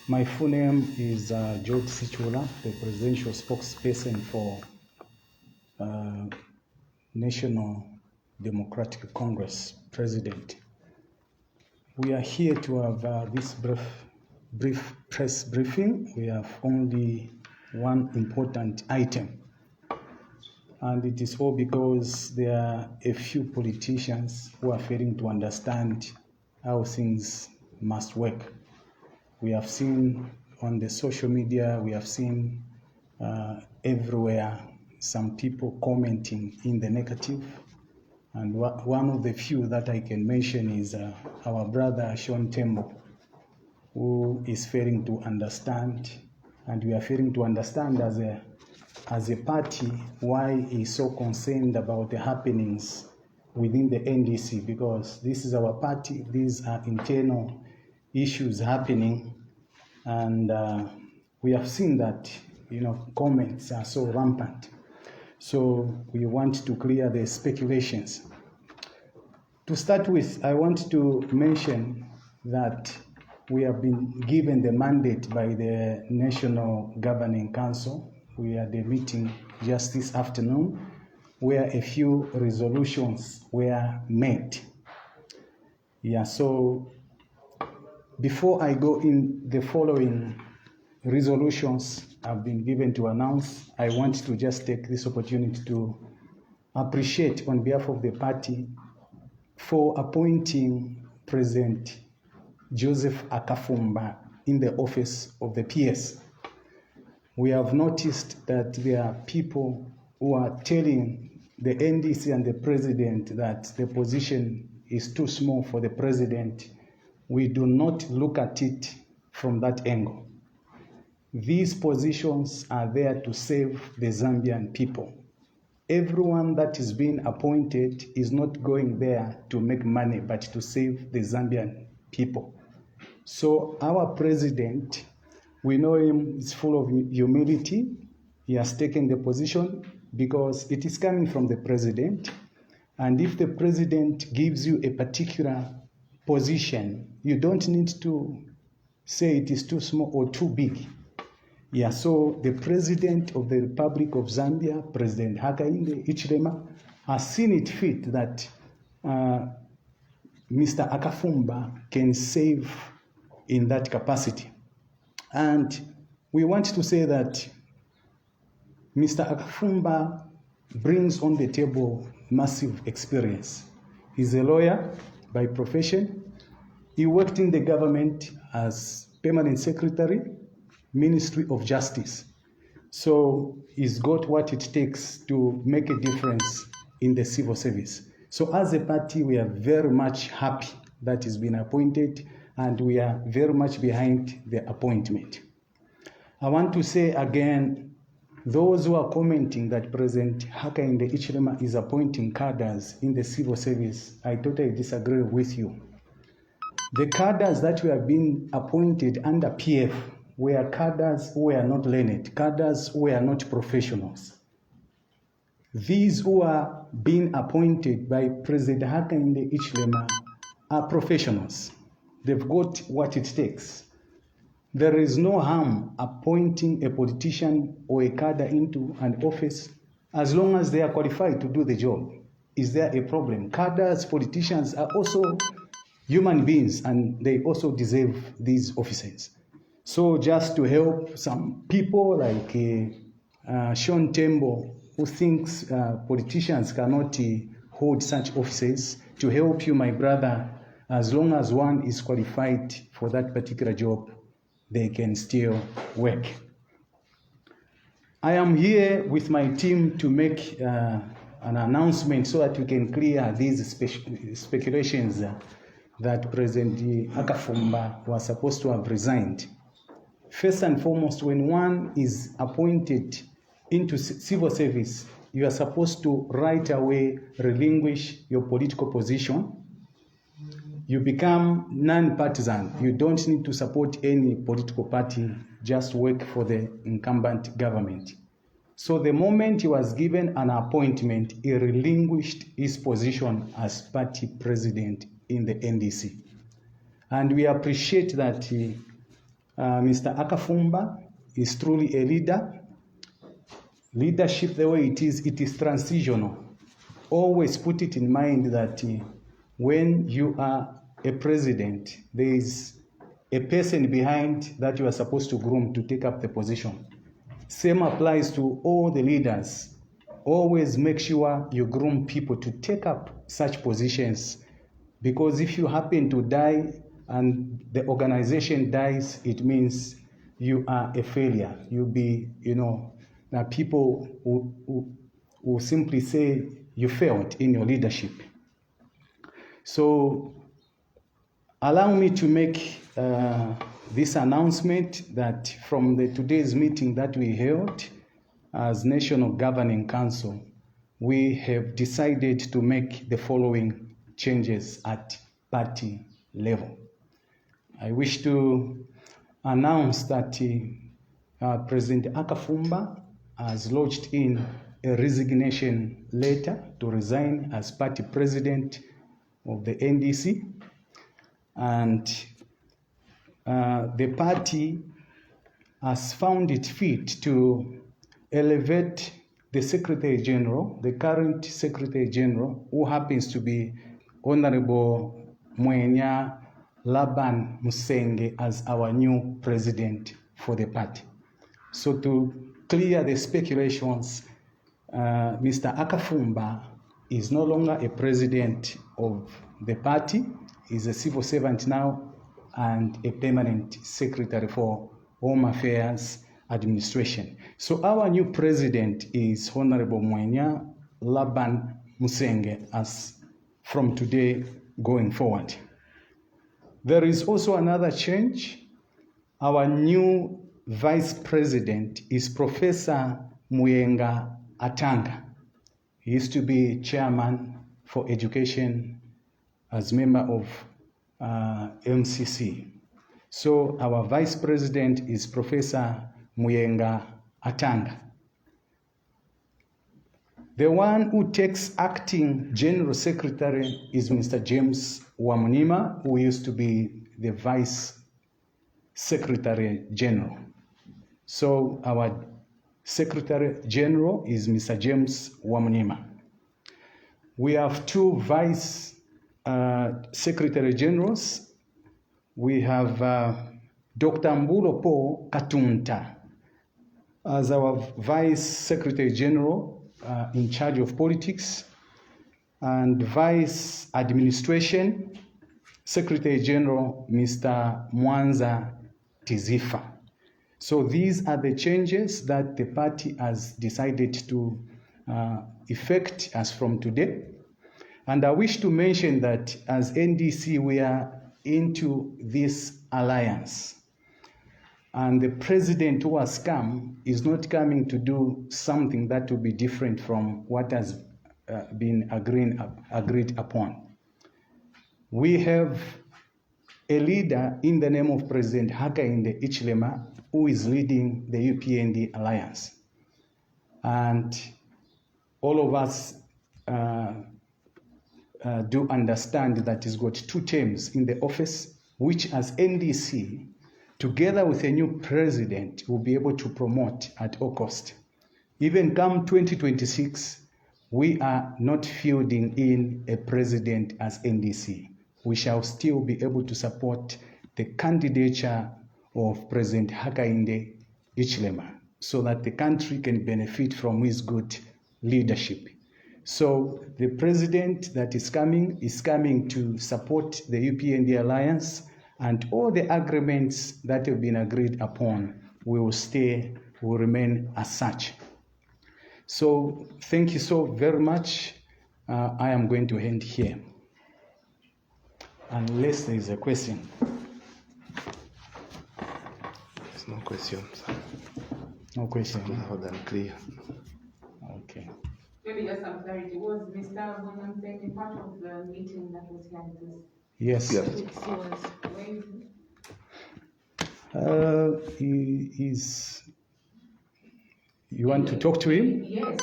My full name is George Sichula, the presidential spokesperson for National Democratic Congress President. We are here to have this brief press briefing. We have only one important item, and it is all because there are a few politicians who are failing to understand how things must work. We have seen on the social media, we have seen everywhere some people commenting in the negative. And one of the few that I can mention is our brother Sean Tembo, who is failing to understand, and we are failing to understand as a party why he's so concerned about the happenings within the NDC, because this is our party, these are internal issues happening, and we have seen that comments are so rampant. So we want to clear the speculations. To start with, I want to mention that we have been given the mandate by the National Governing Council. We had a meeting just this afternoon where a few resolutions were made. So before I go in the following resolutions I've been given to announce, I want to just take this opportunity to appreciate on behalf of the party for appointing President Joseph Akafumba in the office of the PS. We have noticed that there are people who are telling the NDC and the president that the position is too small for the president. We do not look at it from that angle. These positions are there to save the Zambian people. Everyone that is being appointed is not going there to make money, but to save the Zambian people. So our president, we know him is full of humility. He has taken the position because it is coming from the president. And if the president gives you a particular position, you don't need to say it is too small or too big. So the President of the Republic of Zambia, President Hakainde Hichilema, has seen it fit that Mr. Akafumba can save in that capacity. And we want to say that Mr. Akafumba brings on the table massive experience. He's a lawyer by profession. He worked in the government as permanent secretary, Ministry of Justice. So he's got what it takes to make a difference in the civil service. So as a party, we are very much happy that he's been appointed, and we are very much behind the appointment. I want to say again, those who are commenting that President Hakainde Hichilema is appointing cadres in the civil service, I totally disagree with you. The cadres that were being appointed under PF were cadres who were not learned, cadres who were not professionals. These who are being appointed by President Hakainde Hichilema are professionals. They've got what it takes. There is no harm appointing a politician or a cadre into an office as long as they are qualified to do the job. Is there a problem? Cadres, politicians are also human beings, and they also deserve these offices. So just to help some people like Sean Tembo, who thinks politicians cannot hold such offices, to help you, my brother, as long as one is qualified for that particular job, they can still work. I am here with my team to make an announcement so that we can clear these speculations that President Akafumba was supposed to have resigned. First and foremost, when one is appointed into civil service, you are supposed to right away relinquish your political position. You become non-partisan. You don't need to support any political party, just work for the incumbent government. So the moment he was given an appointment, he relinquished his position as party president in the NDC. And we appreciate that Mr. Akafumba is truly a leader. Leadership, the way it is transitional. Always put it in mind that when you are a president, there is a person behind that you are supposed to groom to take up the position. Same applies to all the leaders. Always make sure you groom people to take up such positions, because if you happen to die and the organization dies, it means you are a failure. You'll be, people who simply say you failed in your leadership. So allow me to make this announcement that from today's meeting that we held as National Governing Council, we have decided to make the following changes at party level. I wish to announce that President Akafumba has lodged in a resignation letter to resign as party president of the NDC, and the party has found it fit to elevate the Secretary General, the current Secretary General, who happens to be Honorable Mwenya Musenge, as our new president for the party. So to clear the speculations, Mr. Akafumba is no longer a president of the party. He's a civil servant now and a permanent secretary for Home Affairs Administration. So our new president is Honorable Mwenya Musenge as from today going forward. There is also another change. Our new vice president is Professor Mwenya Atanga. He used to be chairman for education as member of MCC. So our vice president is Professor Mwenya Atanga. The one who takes acting general secretary is Mr. James Wamunima, who used to be the vice secretary general. So our secretary general is Mr. James Wamunima. We have two vice secretary generals. We have Dr. Mbulopo Katunta as our vice secretary general in charge of politics, and vice administration secretary general Mr. Mwanza Tizifa. So these are the changes that the party has decided to effect as from today. And I wish to mention that as NDC, we are into this alliance. And the president who has come is not coming to do something that will be different from what has been agreed upon. We have a leader in the name of President Hakainde Hichilema, who is leading the UPND alliance. And all of us do understand that he's got 2 terms in the office, which as NDC, together with a new president, will be able to promote at all cost. Even come 2026, we are not fielding in a president as NDC. We shall still be able to support the candidature of President Hakainde Hichilema so that the country can benefit from his good leadership. So the president that is coming to support the UPND alliance, and all the agreements that have been agreed upon will remain as such. So thank you so very much. I am going to end here, unless there is a question. There's no questions. No question. Loud and clear. Okay. Maybe just some clarity. Was Mr. Mwenya Musenge part of the meeting that was held this? Yes. He was You want to talk to him? Yes.